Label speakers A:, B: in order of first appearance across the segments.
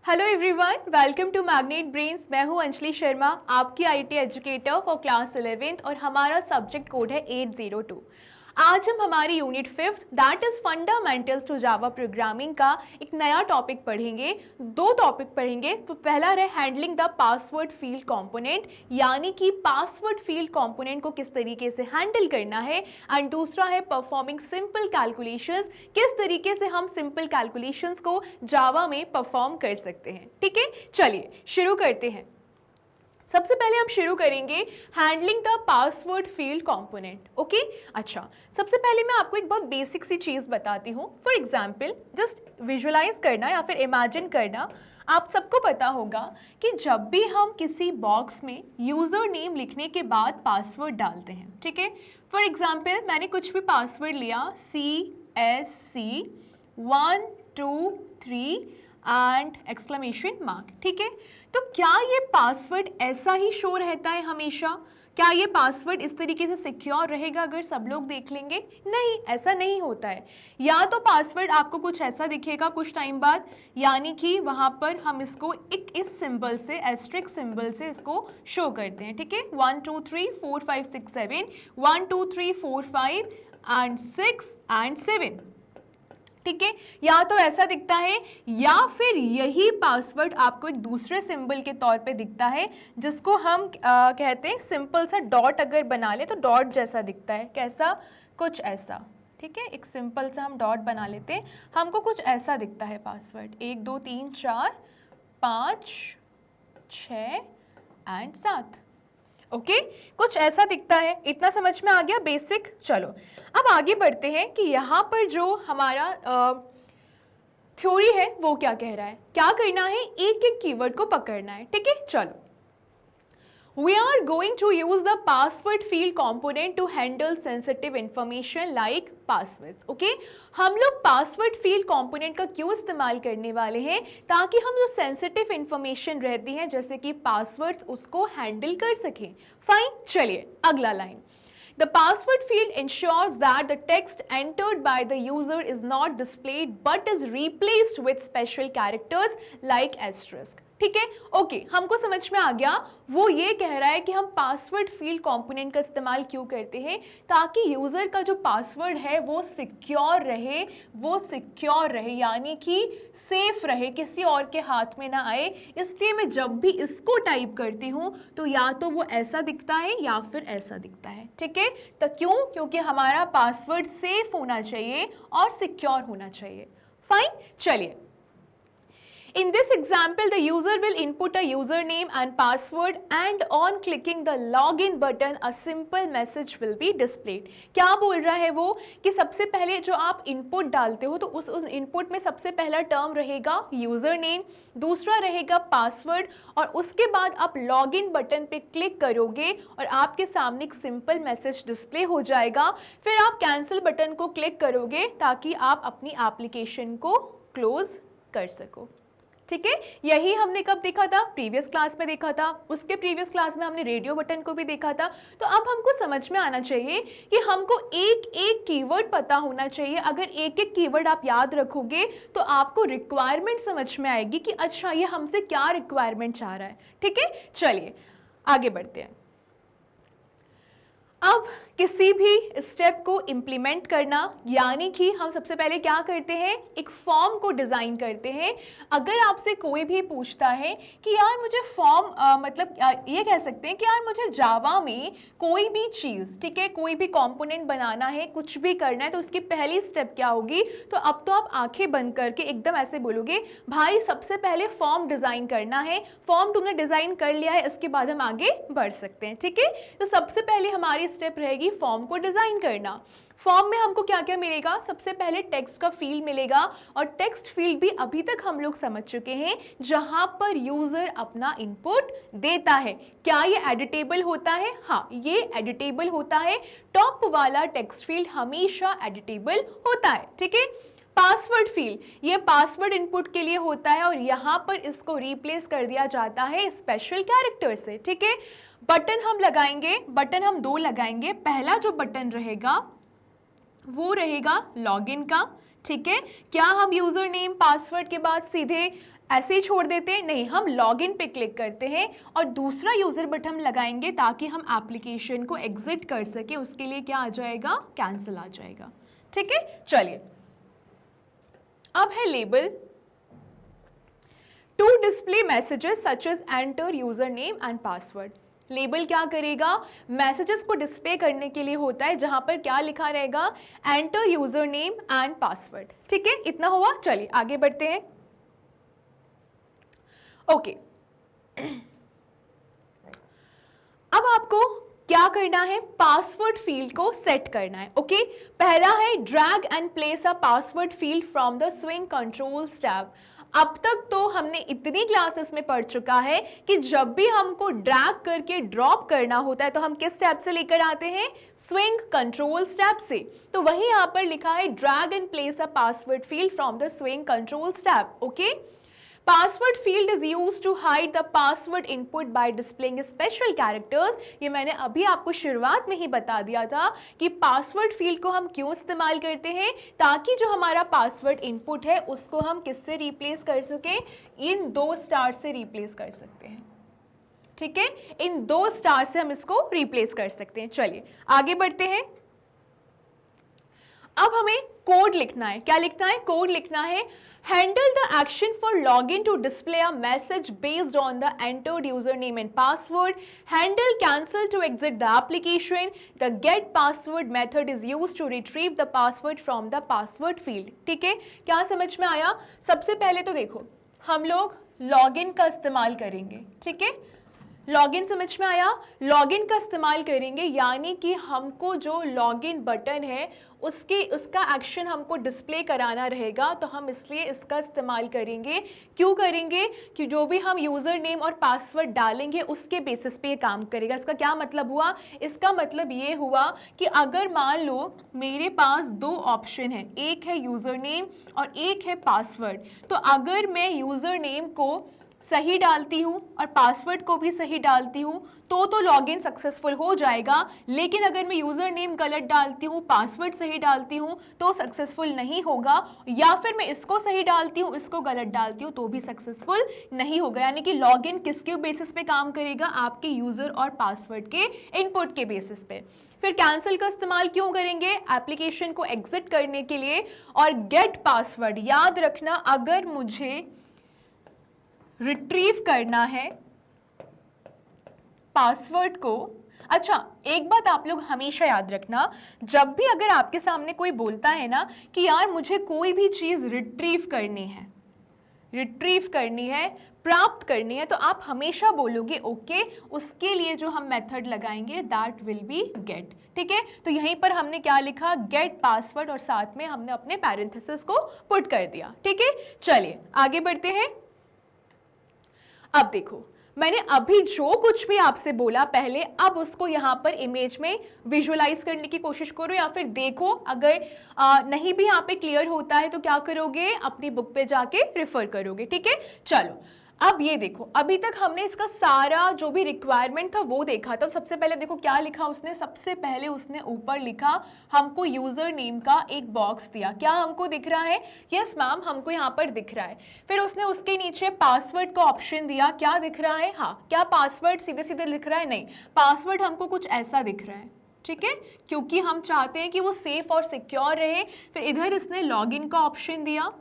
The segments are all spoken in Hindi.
A: Hello everyone, welcome to magnet brains. मैं हूं अंजलि शर्मा, आपकी IT educator for class 11th और हमारा सब्जेक्ट कोड है 802। आज हम हमारी unit 5th that is fundamentals to Java programming का एक नया टॉपिक पढ़ेंगे। दो टॉपिक पढ़ेंगे। तो पहला है handling the password field component, यानी कि पासवर्ड फील्ड कंपोनेंट को किस तरीके से हैंडल करना है, एंड दूसरा है परफॉर्मिंग सिंपल कैलकुलेशंस, किस तरीके से हम सिंपल कैलकुलेशंस को जावा में परफॉर्म कर सकते हैं। ठीक है, चलिए शुरू करते हैं। सबसे पहले हम शुरू करेंगे handling the password field component. Okay, अच्छा, सबसे पहले मैं आपको एक बहुत बेसिक सी चीज बताती हूँ। फॉर एग्जांपल, जस्ट विजुअलाइज करना या फिर इमेजिन करना। आप सबको पता होगा कि जब भी हम किसी बॉक्स में यूजर नेम लिखने के बाद पासवर्ड डालते हैं, ठीक है। फॉर एग्जाम्पल, मैंने कुछ भी पासवर्ड लिया, CSC 1 2 3 एंड एक्सक्लेमेशन मार्क, ठीक है। तो क्या ये पासवर्ड ऐसा ही शो रहता है हमेशा? क्या ये पासवर्ड इस तरीके से सिक्योर रहेगा अगर सब लोग देख लेंगे? नहीं, ऐसा नहीं होता है। या तो पासवर्ड आपको कुछ ऐसा दिखेगा कुछ टाइम बाद, यानी कि वहां पर हम इसको एक इस सिंबल से, एस्ट्रिक सिंबल से इसको शो करते हैं, ठीक है। 1 2 3 4 5 6 7 1 2 3 4 5 एंड 6 एंड 7, ठीक है। या तो ऐसा दिखता है, या फिर यही पासवर्ड आपको एक दूसरे सिंबल के तौर पे दिखता है, जिसको हम कहते हैं सिंपल सा डॉट अगर बना ले तो डॉट जैसा दिखता है। कैसा? कुछ ऐसा, ठीक है। एक सिंपल सा हम डॉट बना लेते हैं, हमको कुछ ऐसा दिखता है पासवर्ड। 1 2 3 4 5 6 एंड 7, ओके, कुछ ऐसा दिखता है। इतना समझ में आ गया बेसिक। चलो अब आगे बढ़ते हैं कि यहाँ पर जो हमारा थ्योरी है वो क्या कह रहा है। क्या करना है? एक एक कीवर्ड को पकड़ना है, ठीक है। चलो, we are going to use the password field component to handle sensitive information like passwords, okay? हम लोग पासवर्ड फील्ड कंपोनेंट का क्यों इस्तेमाल करने वाले हैं? ताकि हम जो सेंसिटिव इंफॉर्मेशन रहती है जैसे कि पासवर्ड्स, उसको हैंडल कर सकें। फाइन, चलिए अगला line. The password field ensures that the text entered by the user is not displayed but is replaced with special characters like asterisk, ठीक है। ओके, हमको समझ में आ गया। वो ये कह रहा है कि हम पासवर्ड फील्ड कंपोनेंट का इस्तेमाल क्यों करते हैं? ताकि यूजर का जो पासवर्ड है वो सिक्योर रहे, यानी कि सेफ रहे, किसी और के हाथ में ना आए। इसलिए मैं जब भी इसको टाइप करती हूँ तो या तो वो ऐसा दिखता है या फिर ऐसा दिखता है, ठीक है। तो क्यों? क्योंकि हमारा पासवर्ड सेफ होना चाहिए और सिक्योर होना चाहिए। फाइन, चलिए। In this example, the user will input a username and password, and on clicking the login button, a simple message will be displayed. क्या बोल रहा है वो कि सबसे पहले जो आप इनपुट डालते हो तो उस इनपुट में सबसे पहला टर्म रहेगा यूजर नेम, दूसरा रहेगा पासवर्ड, और उसके बाद आप लॉगिन बटन पे क्लिक करोगे और आपके सामने एक सिंपल मैसेज डिस्प्ले हो जाएगा। फिर आप कैंसिल बटन को क्लिक करोगे ताकि आप अपनी एप्लीकेशन को क्लोज कर सको, ठीक है। यही हमने कब देखा था? प्रीवियस क्लास में देखा था। उसके प्रीवियस क्लास में हमने रेडियो बटन को भी देखा था। तो अब हमको समझ में आना चाहिए कि हमको एक एक कीवर्ड पता होना चाहिए। अगर एक एक कीवर्ड आप याद रखोगे तो आपको रिक्वायरमेंट समझ में आएगी कि अच्छा ये हमसे क्या रिक्वायरमेंट चाह रहा है, ठीक है। चलिए आगे बढ़ते हैं। अब किसी भी स्टेप को इम्प्लीमेंट करना, यानी कि हम सबसे पहले क्या करते हैं? एक फॉर्म को डिज़ाइन करते हैं। अगर आपसे कोई भी पूछता है कि यार मुझे फॉर्म मतलब ये कह सकते हैं कि यार मुझे जावा में कोई भी चीज़, ठीक है, कोई भी कंपोनेंट बनाना है, कुछ भी करना है, तो उसकी पहली स्टेप क्या होगी? तो अब तो आप आंखें बंद करके एकदम ऐसे बोलोगे, भाई सबसे पहले फॉर्म डिज़ाइन करना है। फॉर्म तुमने डिज़ाइन कर लिया है, इसके बाद हम आगे बढ़ सकते हैं, ठीक है। तो सबसे पहले हमारी स्टेप रहेगी फॉर्म को डिजाइन करना। फॉर्म में हमको क्या क्या मिलेगा? सबसे पहले टेक्स्ट का फील्ड मिलेगा, और टेक्स्ट फील्ड भी अभी तक हम लोग समझ चुके हैं जहां पर यूजर अपना इनपुट देता है। क्या ये एडिटेबल होता है? हाँ, ये एडिटेबल होता है। टॉप वाला टेक्स्ट फील्ड हमेशा एडिटेबल होता है, ठीक है। पासवर्ड फील्ड, ये पासवर्ड इनपुट के लिए होता है और यहाँ पर इसको रिप्लेस कर दिया जाता है स्पेशल कैरेक्टर से, ठीक है। बटन हम लगाएंगे, बटन हम दो लगाएंगे। पहला जो बटन रहेगा वो रहेगा लॉगिन का, ठीक है। क्या हम यूजर नेम पासवर्ड के बाद सीधे ऐसे ही छोड़ देते हैं? नहीं, हम लॉगिन पे क्लिक करते हैं और दूसरा यूजर बटन लगाएंगे ताकि हम एप्लीकेशन को एग्जिट कर सके। उसके लिए क्या आ जाएगा? कैंसिल आ जाएगा। ठीक है, चलिए अब है label. To display messages such as enter user name and password. Label क्या करेगा? मैसेजेस को डिस्प्ले करने के लिए होता है जहां पर क्या लिखा रहेगा? Enter user name and password. ठीक है, इतना हुआ। चलिए आगे बढ़ते हैं। ओके अब आपको क्या करना है? पासवर्ड फील्ड को सेट करना है। ओके पहला है drag and place a password field from the Swing controls tab. अब तक तो हमने इतनी क्लासेस में पढ़ चुका है कि जब भी हमको ड्रैग करके ड्रॉप करना होता है तो हम किस टैब से लेकर आते हैं? स्विंग कंट्रोल्स टैब से। तो वही यहां पर लिखा है drag and place a password field from the Swing controls tab. Okay password field is use to hide the password input by displaying special characters. ये मैंने अभी आपको शुरुआत में ही बता दिया था कि पासवर्ड फील्ड को हम क्यों इस्तेमाल करते हैं, ताकि जो हमारा पासवर्ड इनपुट है उसको हम किससे रिप्लेस कर सकें? इन 2 स्टार से रिप्लेस कर सकते हैं। ठीक है, इन 2 स्टार से हम इसको रिप्लेस कर सकते हैं। चलिए आगे बढ़ते हैं। अब हमें कोड लिखना है। क्या लिखना है? कोड लिखना है। Handle the action for login to display a message based on the entered username and password. Handle cancel to exit the application. The get password method is used to retrieve the password from the password field. ठीक है, क्या समझ में आया? सबसे पहले तो देखो हम लोग लॉगिन का इस्तेमाल करेंगे। ठीक है, लॉगिन समझ में आया? लॉगिन का इस्तेमाल करेंगे यानी कि हमको जो लॉगिन बटन है उसका एक्शन हमको डिस्प्ले कराना रहेगा, तो हम इसलिए इसका इस्तेमाल करेंगे। क्यों करेंगे? कि जो भी हम यूज़र नेम और पासवर्ड डालेंगे उसके बेसिस पे ये काम करेगा। इसका क्या मतलब हुआ? इसका मतलब ये हुआ कि अगर मान लो मेरे पास 2 ऑप्शन है, एक है यूज़र नेम और एक है पासवर्ड, तो अगर मैं यूज़र नेम को सही डालती हूँ और पासवर्ड को भी सही डालती हूँ तो लॉगिन सक्सेसफुल हो जाएगा। लेकिन अगर मैं यूज़र नेम गलत डालती हूँ, पासवर्ड सही डालती हूँ तो सक्सेसफुल नहीं होगा, या फिर मैं इसको सही डालती हूँ इसको गलत डालती हूँ तो भी सक्सेसफुल नहीं होगा। यानी कि लॉगिन किसके बेसिस पे काम करेगा? आपके यूज़र और पासवर्ड के इनपुट के बेसिस पे। फिर कैंसिल का इस्तेमाल क्यों करेंगे? एप्लीकेशन को एग्जिट करने के लिए। और गेट पासवर्ड, याद रखना अगर मुझे रिट्रीव करना है पासवर्ड को। अच्छा एक बात आप लोग हमेशा याद रखना, जब भी अगर आपके सामने कोई बोलता है ना कि यार मुझे कोई भी चीज़ रिट्रीव करनी है, प्राप्त करनी है, तो आप हमेशा बोलोगे ओके, उसके लिए जो हम मेथड लगाएंगे दैट विल बी गेट। ठीक है, तो यहीं पर हमने क्या लिखा? गेट पासवर्ड, और साथ में हमने अपने पैरेंथेसिस को पुट कर दिया। ठीक है, चलिए आगे बढ़ते हैं। अब देखो मैंने अभी जो कुछ भी आपसे बोला पहले, अब उसको यहाँ पर इमेज में विजुअलाइज करने की कोशिश करो, या फिर देखो। अगर नहीं भी यहाँ पे क्लियर होता है तो क्या करोगे? अपनी बुक पे जाके रेफर करोगे। ठीक है, चलो अब ये देखो, अभी तक हमने इसका सारा जो भी रिक्वायरमेंट था वो देखा था। तो सबसे पहले देखो क्या लिखा उसने? सबसे पहले उसने ऊपर लिखा हमको यूजर नेम का एक बॉक्स दिया। क्या हमको दिख रहा है? यस मैम, हमको यहाँ पर दिख रहा है। फिर उसने उसके नीचे पासवर्ड का ऑप्शन दिया। क्या दिख रहा है? हाँ, क्या पासवर्ड सीधे सीधे लिख रहा है? नहीं, पासवर्ड हमको कुछ ऐसा दिख रहा है। ठीक है, क्योंकि हम चाहते हैं कि वो सेफ और सिक्योर रहे। फिर इधर इसने लॉगिन का ऑप्शन दिया,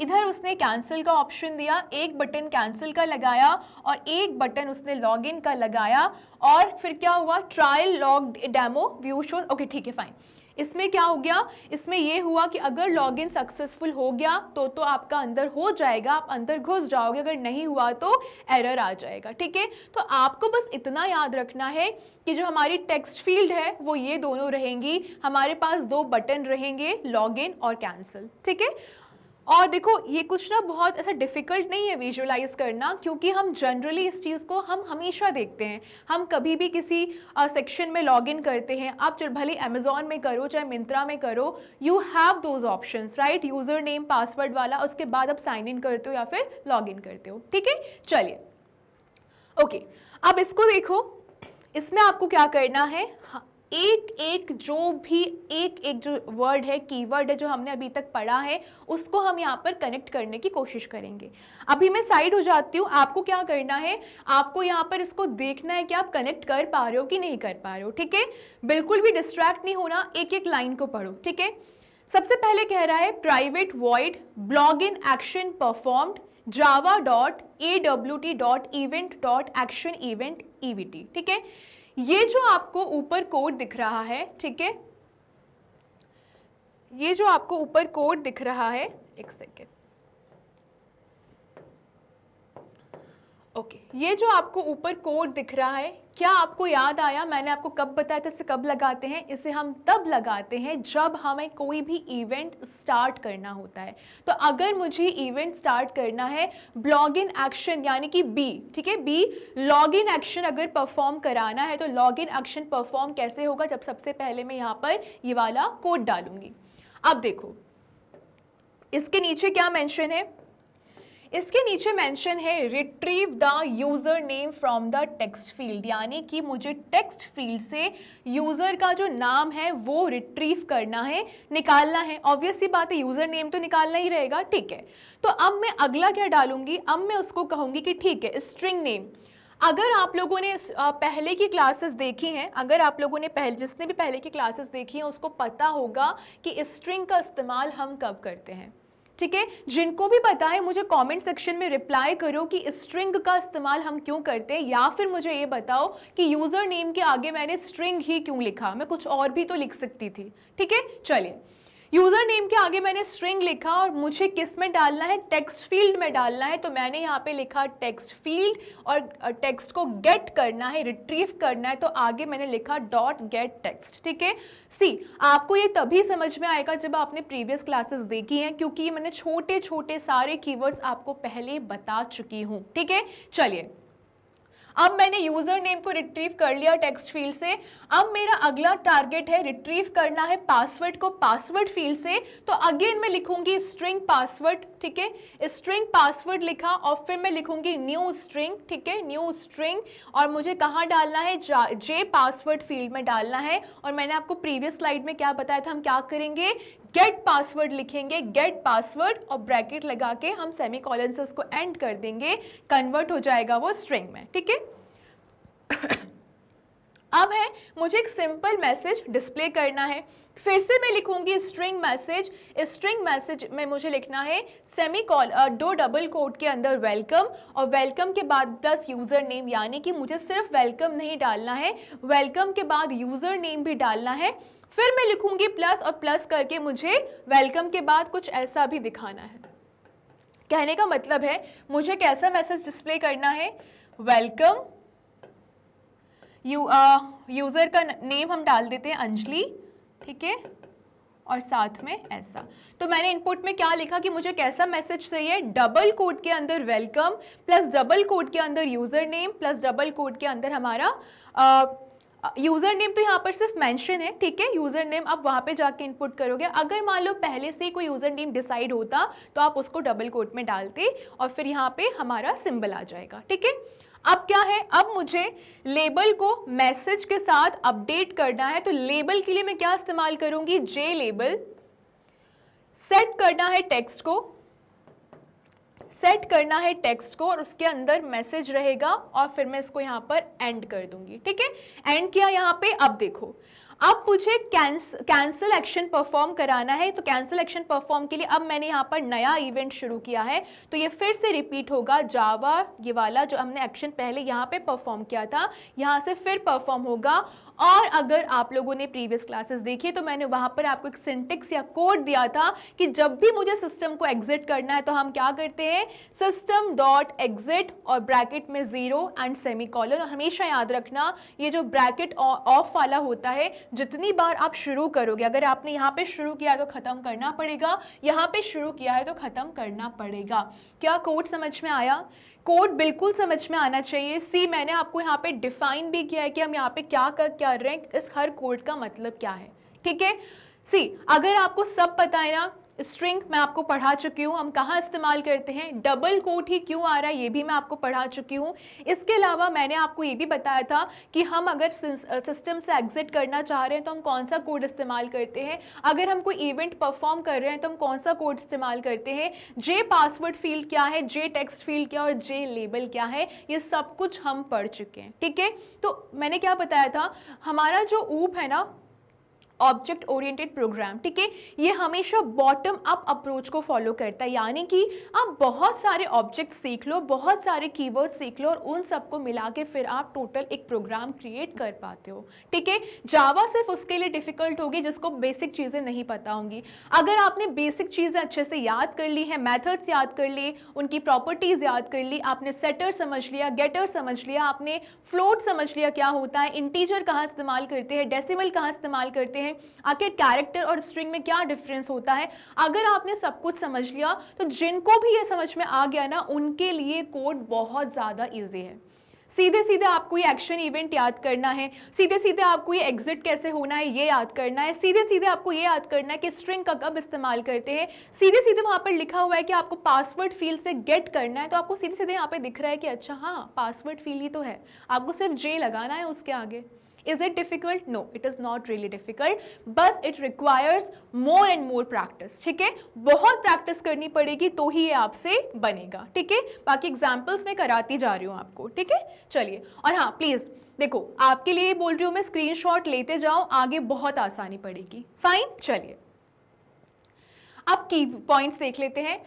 A: इधर उसने कैंसिल का ऑप्शन दिया। एक बटन कैंसिल का लगाया और एक बटन उसने लॉगिन का लगाया। और फिर क्या हुआ? Trial log demo view show. Okay ठीक है, फाइन। इसमें क्या हो गया? इसमें ये हुआ कि अगर लॉगिन सक्सेसफुल हो गया तो आपका अंदर हो जाएगा, आप अंदर घुस जाओगे। अगर नहीं हुआ तो एरर आ जाएगा। ठीक है, तो आपको बस इतना याद रखना है कि जो हमारी टेक्स्ट फील्ड है वो ये दोनों रहेंगी। हमारे पास 2 बटन रहेंगे, लॉगिन और कैंसिल। ठीक है, और देखो ये कुछ ना बहुत ऐसा डिफ़िकल्ट नहीं है विजुअलाइज करना, क्योंकि हम जनरली इस चीज़ को हम हमेशा देखते हैं। हम कभी भी किसी सेक्शन में लॉगिन करते हैं, आप चाहे भले अमेजोन में करो चाहे मिंत्रा में करो, you have those options, right? User name password वाला, उसके बाद आप साइन इन करते हो या फिर लॉग इन करते हो। ठीक है, चलिए ओके, अब इसको देखो, इसमें आपको क्या करना है? एक एक जो वर्ड है, कीवर्ड है जो हमने अभी तक पढ़ा है, उसको हम यहाँ पर कनेक्ट करने की कोशिश करेंगे। अभी मैं साइड हो जाती हूँ। आपको क्या करना है, आपको यहाँ पर इसको देखना है कि आप कनेक्ट कर पा रहे हो कि नहीं कर पा रहे हो, ठीक है। बिल्कुल भी डिस्ट्रैक्ट नहीं होना, एक एक लाइन को पढ़ो, ठीक है। सबसे पहले कह रहा है private void blog in action performed java.awt.event.action.event.evt, ठीक है। ये जो आपको ऊपर कोड दिख रहा है, ठीक है, ये जो आपको ऊपर कोड दिख रहा है, एक सेकेंड, ओके, ये जो आपको ऊपर कोड दिख रहा है, क्या आपको याद आया मैंने आपको कब बताया था इसे कब लगाते हैं? इसे हम तब लगाते हैं जब हमें कोई भी इवेंट स्टार्ट करना होता है। तो अगर मुझे इवेंट स्टार्ट करना है ब्लॉग इन एक्शन यानी कि बी, ठीक है, बी लॉग इन एक्शन अगर परफॉर्म कराना है तो लॉग इन एक्शन परफॉर्म कैसे होगा? जब सबसे पहले मैं यहाँ पर ये वाला कोड डालूंगी। अब देखो इसके नीचे क्या मेंशन है, इसके नीचे मेंशन है retrieve the user name from the text field, यानी कि मुझे टेक्स्ट फील्ड से यूजर का जो नाम है वो रिट्रीव करना है, निकालना है। ऑब्वियस सी बात है, यूजर नेम तो निकालना ही रहेगा, ठीक है। तो अब मैं अगला क्या डालूंगी, अब मैं उसको कहूंगी कि ठीक है स्ट्रिंग नेम। अगर आप लोगों ने पहले की क्लासेस देखी हैं, अगर आप लोगों ने जिसने भी पहले की क्लासेस देखी हैं उसको पता होगा कि स्ट्रिंग का इस्तेमाल हम कब करते हैं, ठीक है। जिनको भी पता है मुझे कमेंट सेक्शन में रिप्लाई करो कि स्ट्रिंग का इस्तेमाल हम क्यों करते हैं, या फिर मुझे ये बताओ कि यूजर नेम के आगे मैंने स्ट्रिंग ही क्यों लिखा, मैं कुछ और भी तो लिख सकती थी, ठीक है। चलिए, यूजर नेम के आगे मैंने स्ट्रिंग लिखा और मुझे किस में डालना है, टेक्स्ट फील्ड में डालना है, तो मैंने यहाँ पे लिखा टेक्स्ट फील्ड और टेक्स्ट को गेट करना है, रिट्रीव करना है, तो आगे मैंने लिखा डॉट गेट टेक्स्ट, ठीक है। सी, आपको ये तभी समझ में आएगा जब आपने प्रीवियस क्लासेस देखी हैं, क्योंकि मैंने छोटे छोटे सारे कीवर्ड्स आपको पहले बता चुकी हूँ, ठीक है। चलिए, अब मैंने यूजर नेम को रिट्रीव कर लिया टेक्स्ट फील्ड से। अब मेरा अगला टारगेट है रिट्रीव करना है पासवर्ड को पासवर्ड फील्ड से, तो अगेन मैं लिखूंगी स्ट्रिंग पासवर्ड, ठीक है। स्ट्रिंग पासवर्ड लिखा और फिर मैं लिखूंगी न्यू स्ट्रिंग, ठीक है, न्यू स्ट्रिंग, और मुझे कहाँ डालना है, जे पासवर्ड फील्ड में डालना है। और मैंने आपको प्रीवियस स्लाइड में क्या बताया था, हम क्या करेंगे, गेट पासवर्ड लिखेंगे, गेट पासवर्ड और ब्रैकेट लगा के हम सेमीकोलन से उसको एंड कर देंगे, कन्वर्ट हो जाएगा वो स्ट्रिंग में, ठीक है। अब है मुझे एक सिंपल मैसेज डिस्प्ले करना है, फिर से मैं लिखूंगी स्ट्रिंग मैसेज। स्ट्रिंग मैसेज में मुझे लिखना है दो डबल कोट के अंदर वेलकम, और वेलकम के बाद प्लस यूजर नेम, यानी कि मुझे सिर्फ वेलकम नहीं डालना है, वेलकम के बाद यूजर नेम भी डालना है। फिर मैं लिखूंगी प्लस, और प्लस करके मुझे वेलकम के बाद कुछ ऐसा भी दिखाना है। कहने का मतलब है मुझे कैसा मैसेज डिस्प्ले करना है, वेलकम, यूजर का नेम हम डाल देते हैं अंजलि, ठीक है, और साथ में ऐसा। तो मैंने इनपुट में क्या लिखा कि मुझे कैसा मैसेज चाहिए, डबल कोट के अंदर वेलकम प्लस डबल कोट के अंदर user name plus double quote के अंदर हमारा यूजर नेम तो यहाँ पर सिर्फ मेंशन है, ठीक है, यूजर नेम आप वहाँ पे जाके इनपुट करोगे। अगर मान लो पहले से ही कोई यूजर नेम डिसाइड होता तो आप उसको डबल कोट में डालते और फिर यहाँ पे हमारा सिंबल आ जाएगा, ठीक है। अब क्या है, अब मुझे लेबल को मैसेज के साथ अपडेट करना है, तो लेबल के लिए मैं क्या इस्तेमाल करूंगी, जे लेबल। सेट करना है टेक्स्ट को, सेट करना है टेक्स्ट को और उसके अंदर मैसेज रहेगा, और फिर मैं इसको यहाँ पर एंड कर दूंगी, ठीक है। एंड किया यहाँ पे। अब देखो, अब मुझे कैंसिल एक्शन परफॉर्म कराना है, तो कैंसिल एक्शन परफॉर्म के लिए अब मैंने यहाँ पर नया इवेंट शुरू किया है, तो ये फिर से रिपीट होगा, जावा ये वाला जो हमने एक्शन पहले यहाँ पे परफॉर्म किया था यहाँ से फिर परफॉर्म होगा। और अगर आप लोगों ने प्रीवियस क्लासेस देखी तो मैंने वहां पर आपको एक सिंटेक्स या कोड दिया था कि जब भी मुझे सिस्टम को एग्जिट करना है तो हम क्या करते हैं, सिस्टम डॉट एग्जिट और ब्रैकेट में 0 एंड सेमीकोलन। और हमेशा याद रखना ये जो ब्रैकेट ऑफ वाला होता है, जितनी बार आप शुरू करोगे, अगर आपने यहाँ पे शुरू किया तो खत्म करना पड़ेगा, यहाँ पे शुरू किया है तो खत्म करना पड़ेगा। क्या कोड समझ में आया? कोड बिल्कुल समझ में आना चाहिए। सी, मैंने आपको यहाँ पे डिफाइन भी किया है कि हम यहाँ पे क्या कर रहे हैं, इस हर कोड का मतलब क्या है, ठीक है। सी, अगर आपको सब पता है ना स्ट्रिंग मैं आपको पढ़ा चुकी हूँ, हम कहाँ इस्तेमाल करते हैं, डबल कोट ही क्यों आ रहा है ये भी मैं आपको पढ़ा चुकी हूँ। इसके अलावा मैंने आपको ये भी बताया था कि हम अगर सिस्टम से एग्जिट करना चाह रहे हैं तो हम कौन सा कोड इस्तेमाल करते हैं, अगर हम कोई इवेंट परफॉर्म कर रहे हैं तो हम कौन सा कोड इस्तेमाल करते हैं, जे पासवर्ड फील्ड क्या है, जे टेक्स्ट फील्ड क्या और जे लेबल क्या है, ये सब कुछ हम पढ़ चुके हैं। ठीक है, तो मैंने क्या बताया था, हमारा जो ऊप है ना ऑब्जेक्ट ओरिएंटेड प्रोग्राम, ठीक है, ये हमेशा बॉटम अप अप्रोच को फॉलो करता है, यानी कि आप बहुत सारे ऑब्जेक्ट सीख लो, बहुत सारे कीवर्ड सीख लो और उन सबको मिला के फिर आप टोटल एक प्रोग्राम क्रिएट कर पाते हो। ठीक है, जावा सिर्फ उसके लिए डिफिकल्ट होगी जिसको बेसिक चीज़ें नहीं पता होंगी। अगर आपने बेसिक चीज़ें अच्छे से याद कर ली है, मेथड्स याद कर लिए, उनकी प्रॉपर्टीज़ याद कर ली, आपने सेटर समझ लिया, गेटर समझ लिया, आपने फ्लोट समझ लिया क्या होता है, इंटीजर कहाँ इस्तेमाल करते हैं, डेसिमल कहाँ इस्तेमाल करते हैं, आखिर कैरेक्टर और स्ट्रिंग में क्या डिफरेंस होता है, अगर आपने सब कुछ समझ लिया तो जिनको भी ये समझ में आ गया ना उनके लिए कोड बहुत ज़्यादा इजी है। सीधे सीधे आपको ये एक्शन इवेंट याद करना है, सीधे सीधे आपको ये एग्जिट कैसे होना है ये याद करना है, सीधे सीधे आपको ये याद करना है कि स्ट्रिंग का कब इस्तेमाल करते हैं, सीधे सीधे वहाँ पर लिखा हुआ है कि आपको पासवर्ड फील्ड से गेट करना है, तो आपको सीधे सीधे यहाँ पे दिख रहा है कि अच्छा हाँ पासवर्ड फील्ड ही तो है, आपको सिर्फ जे लगाना है उसके आगे। Is it difficult? No, it is not really difficult. बस it requires more and more practice. ठीक है, बहुत प्रैक्टिस करनी पड़ेगी तो ही ये आपसे बनेगा। ठीक है, बाकी एग्जाम्पल्स मैं कराती जा रही हूँ आपको। ठीक है, चलिए, और हाँ प्लीज देखो आपके लिए बोल रही हूँ मैं, स्क्रीनशॉट लेते जाओ, आगे बहुत आसानी पड़ेगी। फाइन, चलिए अब की पॉइंट्स देख लेते हैं।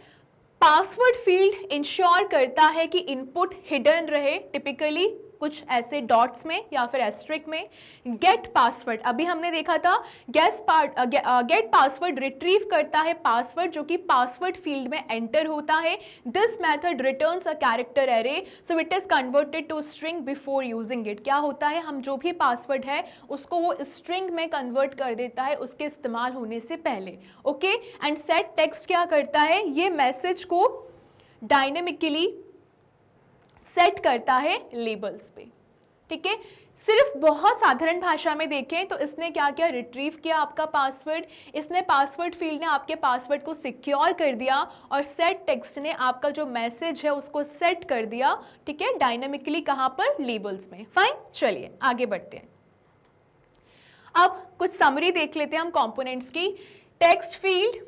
A: पासवर्ड फील्ड इंश्योर करता है कि इनपुट हिडन रहे, टिपिकली कुछ ऐसे डॉट्स में या फिर एस्ट्रिक में। गेट पासवर्ड, अभी हमने देखा था, गेट पासवर्ड रिट्रीव करता है पासवर्ड जो कि पासवर्ड फील्ड में एंटर होता है। This method returns a character array, so it is converted to string before using it. क्या होता है, हम जो भी पासवर्ड है उसको वो स्ट्रिंग में कन्वर्ट कर देता है उसके इस्तेमाल होने से पहले। ओके, एंड सेट टेक्स्ट क्या करता है, ये मैसेज को डायनेमिकली सेट करता है लेबल्स पे। ठीक है, सिर्फ बहुत साधारण भाषा में देखें तो इसने क्या किया, रिट्रीव किया आपका पासवर्ड, इसने पासवर्ड फील्ड ने आपके पासवर्ड को सिक्योर कर दिया और सेट टेक्स्ट ने आपका जो मैसेज है उसको सेट कर दिया। ठीक है, डायनामिकली कहाँ पर, लेबल्स में। फाइन, चलिए आगे बढ़ते हैं। अब कुछ समरी देख लेते हैं हम कंपोनेंट्स की। टेक्स्ट फील्ड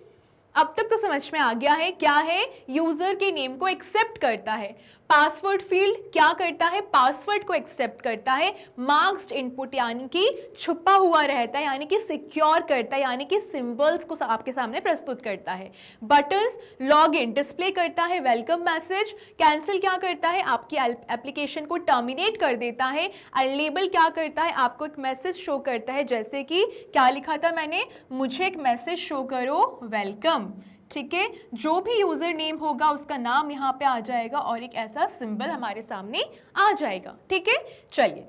A: अब तक तो समझ में आ गया है क्या है, यूजर के नेम को एक्सेप्ट करता है। पासवर्ड फील्ड क्या करता है, पासवर्ड को एक्सेप्ट करता है। मास्क्ड इनपुट यानी कि छुपा हुआ रहता है, यानी कि सिक्योर करता है, यानी कि सिंबल्स को आपके सामने प्रस्तुत करता है। बटन्स लॉग इन डिस्प्ले करता है वेलकम मैसेज। कैंसिल क्या करता है, आपकी एप्लीकेशन को टर्मिनेट कर देता है। लेबल क्या करता है, आपको एक मैसेज शो करता है, जैसे कि क्या लिखा था मैंने, मुझे एक मैसेज शो करो वेलकम। ठीक है, जो भी यूजर नेम होगा उसका नाम यहाँ पे आ जाएगा और एक ऐसा सिंबल हमारे सामने आ जाएगा। ठीक है, चलिए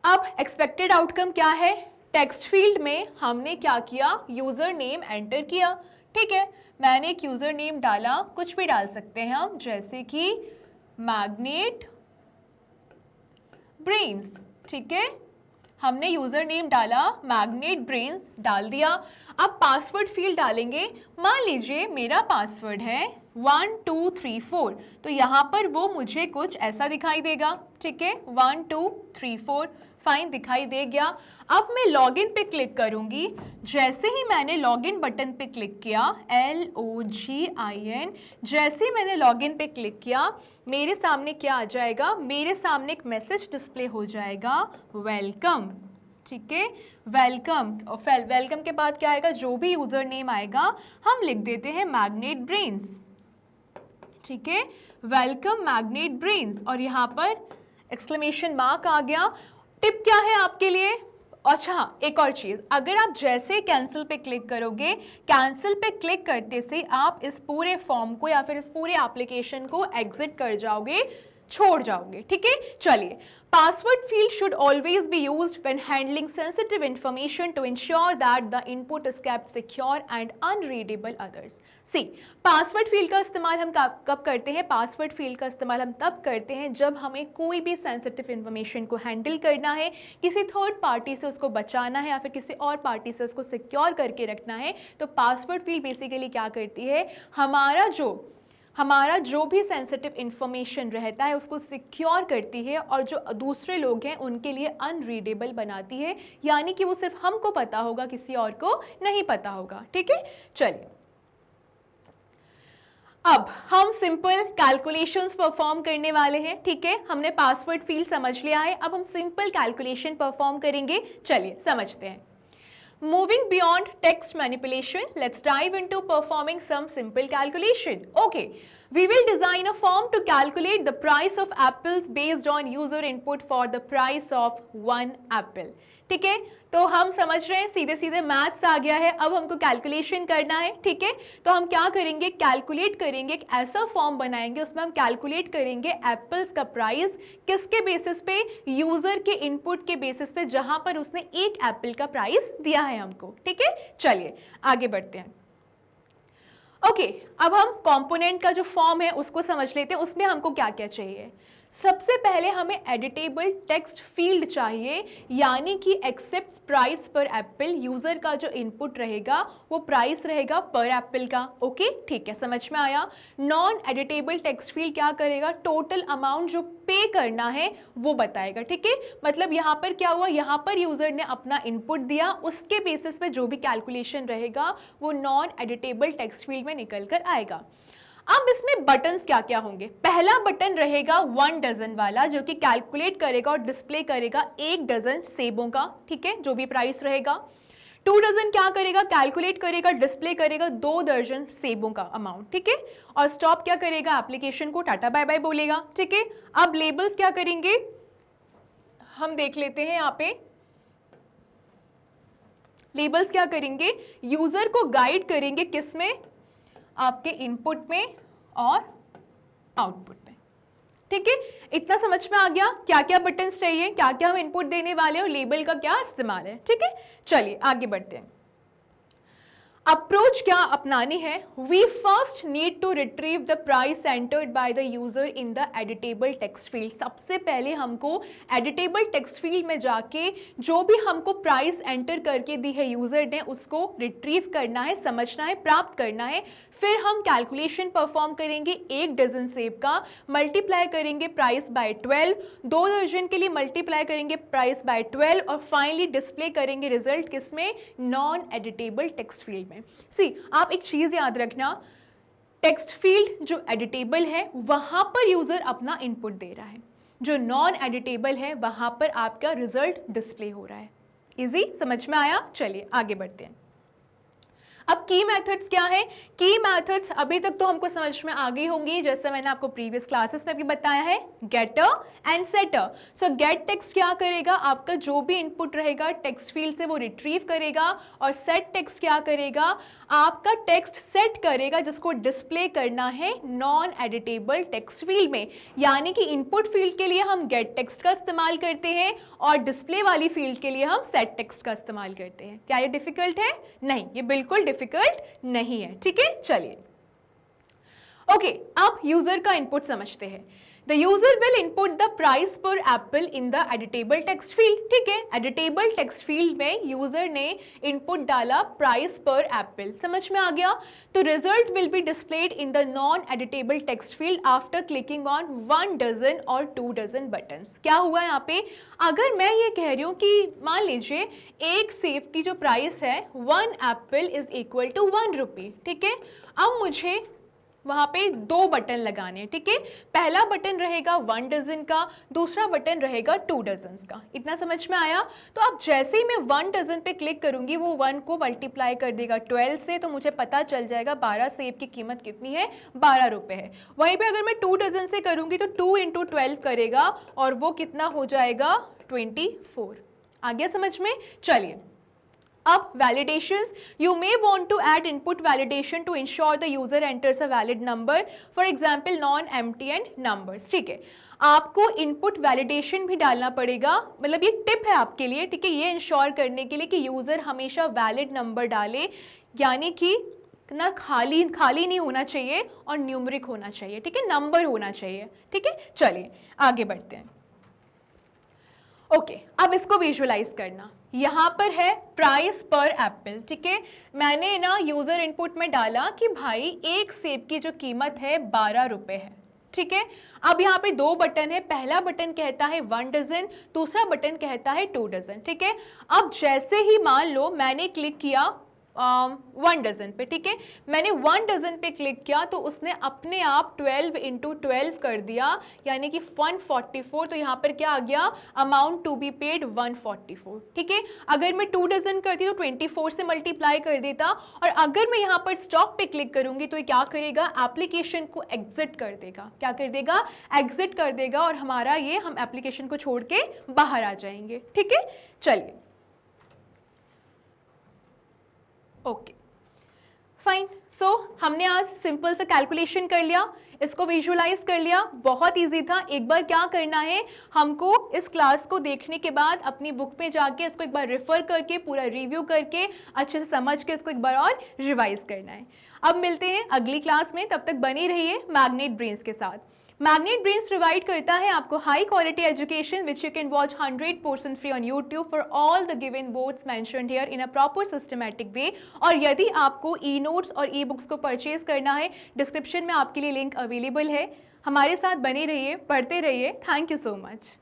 A: अब एक्सपेक्टेड आउटकम क्या है। टेक्स्ट फील्ड में हमने क्या किया, यूजर नेम एंटर किया। ठीक है, मैंने एक यूजर नेम डाला, कुछ भी डाल सकते हैं हम, जैसे कि मैग्नेट ब्रेन्स। ठीक है, हमने यूजर नेम डाला, मैग्नेट ब्रेन्स डाल दिया। अब पासवर्ड फील्ड डालेंगे, मान लीजिए मेरा पासवर्ड है 1234, तो यहाँ पर वो मुझे कुछ ऐसा दिखाई देगा। ठीक है, 1234 फाइन दिखाई दे गया। अब मैं लॉगिन पे क्लिक करूंगी, जैसे ही मैंने लॉगिन बटन पे क्लिक किया, LOGIN, जैसे ही मैंने लॉगिन पे क्लिक किया मेरे सामने क्या आ जाएगा, मेरे सामने एक मैसेज डिस्प्ले हो जाएगा, वेलकम। ठीक है, वेलकम। वेलकम के बाद क्या आएगा, जो भी यूजर नेम आएगा हम लिख देते हैं मैग्नेट ब्रेन्स। ठीक है, वेलकम मैग्नेट ब्रेन्स, और यहाँ पर एक्सक्लेमेशन मार्क आ गया। टिप क्या है आपके लिए, अच्छा एक और चीज, अगर आप जैसे कैंसिल पे क्लिक करोगे, कैंसिल पे क्लिक करते से आप इस पूरे फॉर्म को या फिर इस पूरे एप्लीकेशन को एग्जिट कर जाओगे, छोड़ जाओगे, ठीक है। चलिए, password field should always be used when handling sensitive information to ensure that the input is kept secure and unreadable others. See, password field का इस्तेमाल हम कब करते हैं? पासवर्ड फील्ड का इस्तेमाल हम तब करते हैं जब हमें कोई भी सेंसिटिव इन्फॉर्मेशन को हैंडल करना है, किसी थर्ड पार्टी से उसको बचाना है या फिर किसी और पार्टी से उसको सिक्योर करके रखना है। तो पासवर्ड फील्ड बेसिकली क्या करती है, हमारा जो भी सेंसिटिव इंफॉर्मेशन रहता है उसको सिक्योर करती है और जो दूसरे लोग हैं उनके लिए अनरीडेबल बनाती है, यानी कि वो सिर्फ हमको पता होगा, किसी और को नहीं पता होगा, ठीक है। चलिए, अब हम सिंपल कैलकुलेशंस परफॉर्म करने वाले हैं, ठीक है। हमने पासवर्ड फील्ड समझ लिया है, अब हम सिंपल कैलकुलेशन परफॉर्म करेंगे। चलिए समझते हैं। Moving beyond text manipulation, let's dive into performing some simple calculation. Okay, we will design a form to calculate the price of apples based on user input for the price of one apple. ठीक है, तो हम समझ रहे हैं, सीधे सीधे मैथ्स आ गया है। अब हमको कैलकुलेशन करना है, ठीक है। तो हम क्या करेंगे, कैलकुलेट करेंगे, एक ऐसा फॉर्म बनाएंगे उसमें हम कैलकुलेट करेंगे एप्पल्स का प्राइस किसके बेसिस पे, यूजर के इनपुट के बेसिस पे, जहां पर उसने एक एप्पल का प्राइस दिया है हमको, ठीक है। चलिए आगे बढ़ते हैं। ओके, अब हम कंपोनेंट का जो फॉर्म है उसको समझ लेते हैं। उसमें हमको क्या क्या चाहिए। सबसे पहले हमें एडिटेबल टेक्स्ट फील्ड चाहिए, यानी कि accept price per Apple. User का जो इनपुट रहेगा वो प्राइस रहेगा पर एप्पल का। ओके, ठीक है, समझ में आया। नॉन एडिटेबल टेक्स्ट फील्ड क्या करेगा, टोटल अमाउंट जो पे करना है वो बताएगा, ठीक है। मतलब यहाँ पर क्या हुआ, यहाँ पर यूजर ने अपना इनपुट दिया, उसके बेसिस पे जो भी कैलकुलेशन रहेगा वो नॉन एडिटेबल टेक्स्ट फील्ड में निकल कर आएगा। अब इसमें बटन्स क्या क्या होंगे। पहला बटन रहेगा 1 डजन वाला, जो कि कैलकुलेट करेगा और डिस्प्ले करेगा 1 डजन सेबों का, ठीक है, जो भी प्राइस रहेगा। 2 डजन क्या करेगा, कैलकुलेट करेगा, डिस्प्ले करेगा 2 दर्जन सेबों का अमाउंट, ठीक है। और स्टॉप क्या करेगा, एप्लीकेशन को टाटा बाय बाय बोलेगा, ठीक है। अब लेबल्स क्या करेंगे, हम देख लेते हैं यहाँ पे। लेबल्स क्या करेंगे, यूजर को गाइड करेंगे किसमें, आपके इनपुट में और आउटपुट में, ठीक है। इतना समझ में आ गया, क्या क्या बटन्स चाहिए, क्या क्या हम इनपुट देने वाले हैं और लेबल का क्या इस्तेमाल है, ठीक है। चलिए आगे बढ़ते हैं। अप्रोच क्या अपनानी है। We first need to retrieve the price entered by the user in the editable text field. सबसे पहले हमको एडिटेबल टेक्स्ट फील्ड में जाके जो भी हमको प्राइस एंटर करके दी है यूजर ने उसको रिट्रीव करना है, समझना है, प्राप्त करना है। फिर हम कैलकुलेशन परफॉर्म करेंगे 1 डजन सेब का, मल्टीप्लाई करेंगे प्राइस बाय 12, 2 दर्जन के लिए मल्टीप्लाई करेंगे प्राइस बाय 12 और फाइनली डिस्प्ले करेंगे रिजल्ट किसमें, नॉन एडिटेबल टेक्स्ट फील्ड में। सी, आप एक चीज याद रखना, टेक्स्ट फील्ड जो एडिटेबल है वहां पर यूजर अपना इनपुट दे रहा है, जो नॉन एडिटेबल है वहां पर आपका रिजल्ट डिस्प्ले हो रहा है। इजी, समझ में आया। चलिए आगे बढ़ते हैं। अब की मेथड्स क्या है। की मेथड्स अभी तक तो हमको समझ में आ गई होंगी, जैसे मैंने आपको प्रीवियस क्लासेस में भी बताया है, getter and setter. So get text क्या करेगा, आपका जो भी इनपुट रहेगा टेक्स्ट फील्ड से वो रिट्रीव करेगा, और सेट टेक्स्ट क्या करेगा, आपका टेक्स्ट सेट करेगा जिसको डिस्प्ले करना है नॉन एडिटेबल टेक्स्ट फील्ड में। यानी कि इनपुट फील्ड के लिए हम गेट टेक्स्ट का इस्तेमाल करते हैं और डिस्प्ले वाली फील्ड के लिए हम सेट टेक्स्ट का इस्तेमाल करते हैं। क्या ये डिफिकल्ट है? नहीं, ये बिल्कुल डिफिकल्ट नहीं है, ठीक है। चलिए ओके, अब यूजर का इनपुट समझते हैं। The user will input the price per apple in the editable text field। ठीक है, editable text field में यूजर ने इनपुट डाला प्राइस पर एप्पल, समझ में आ गया। तो result will be displayed in the non editable text field after clicking on 1 dozen और 2 डजन बटन्स। क्या हुआ यहाँ पे, अगर मैं ये कह रही हूँ कि मान लीजिए एक सेब की जो प्राइस है 1 एप्पल इज इक्वल टू 1 रुपी, ठीक है। अब मुझे वहां पे 2 बटन लगाने, ठीक है। पहला बटन रहेगा 1 डजन का, दूसरा बटन रहेगा 2 डजन का। इतना समझ में आया। तो अब जैसे ही मैं 1 डजन पे क्लिक करूंगी वो 1 को मल्टीप्लाई कर देगा 12 से, तो मुझे पता चल जाएगा 12 सेब की कीमत कितनी है, 12 रुपए है। वहीं पे अगर मैं 2 डजन से करूंगी तो 2 इंटू 12 करेगा और वो कितना हो जाएगा 24। आ गया समझ में। चलिए अब validations, you may want to add input validation to ensure the user enters a valid number, for example non-empty and numbers. ठीक है, आपको इनपुट वैलिडेशन भी डालना पड़ेगा, मतलब ये टिप है आपके लिए, ठीक है, ये इंश्योर करने के लिए कि यूज़र हमेशा वैलिड नंबर डाले, यानी कि ना खाली नहीं होना चाहिए और न्यूमरिक होना चाहिए, ठीक है, नंबर होना चाहिए, ठीक है। चलिए आगे बढ़ते हैं। ओके, अब इसको विजुअलाइज करना, यहाँ पर है प्राइस पर एप्पल, ठीक है, मैंने ना यूज़र इनपुट में डाला कि भाई एक सेब की जो कीमत है 12 रुपये है, ठीक है। अब यहाँ पे दो बटन है, पहला बटन कहता है 1 डजन, दूसरा बटन कहता है 2 डजन, ठीक है। अब जैसे ही मान लो मैंने क्लिक किया 1 डजन पे, ठीक है, मैंने 1 डजन पे क्लिक किया तो उसने अपने आप 12 इंटू 12 कर दिया, यानी कि 144। तो यहाँ पर क्या आ गया, अमाउंट टू बी पेड 144, ठीक है। अगर मैं 2 डजन करती तो 24 से मल्टीप्लाई कर देता, और अगर मैं यहाँ पर स्टॉप पे क्लिक करूंगी तो ये क्या करेगा, एप्लीकेशन को एग्जिट कर देगा, क्या कर देगा, एग्जिट कर देगा, और हमारा ये, हम एप्लीकेशन को छोड़ के बाहर आ जाएंगे, ठीक है। चलिए ओके फाइन, सो हमने आज सिंपल सा कैलकुलेशन कर लिया, इसको विजुअलाइज कर लिया, बहुत इजी था। एक बार क्या करना है, हमको इस क्लास को देखने के बाद अपनी बुक पे जाके इसको एक बार रेफर करके पूरा रिव्यू करके अच्छे से समझ के इसको एक बार और रिवाइज करना है। अब मिलते हैं अगली क्लास में, तब तक बने रहिए मैग्नेट ब्रेन्स के साथ। मैग्नेट ब्रेन्स प्रोवाइड करता है आपको high quality education which you can watch 100% free on YouTube for all the given boards mentioned here in a proper systematic way. और यदि आपको ई नोट्स और ई बुक्स को परचेज करना है, डिस्क्रिप्शन में आपके लिए लिंक अवेलेबल है। हमारे साथ बने रहिए, पढ़ते रहिए। Thank you so much.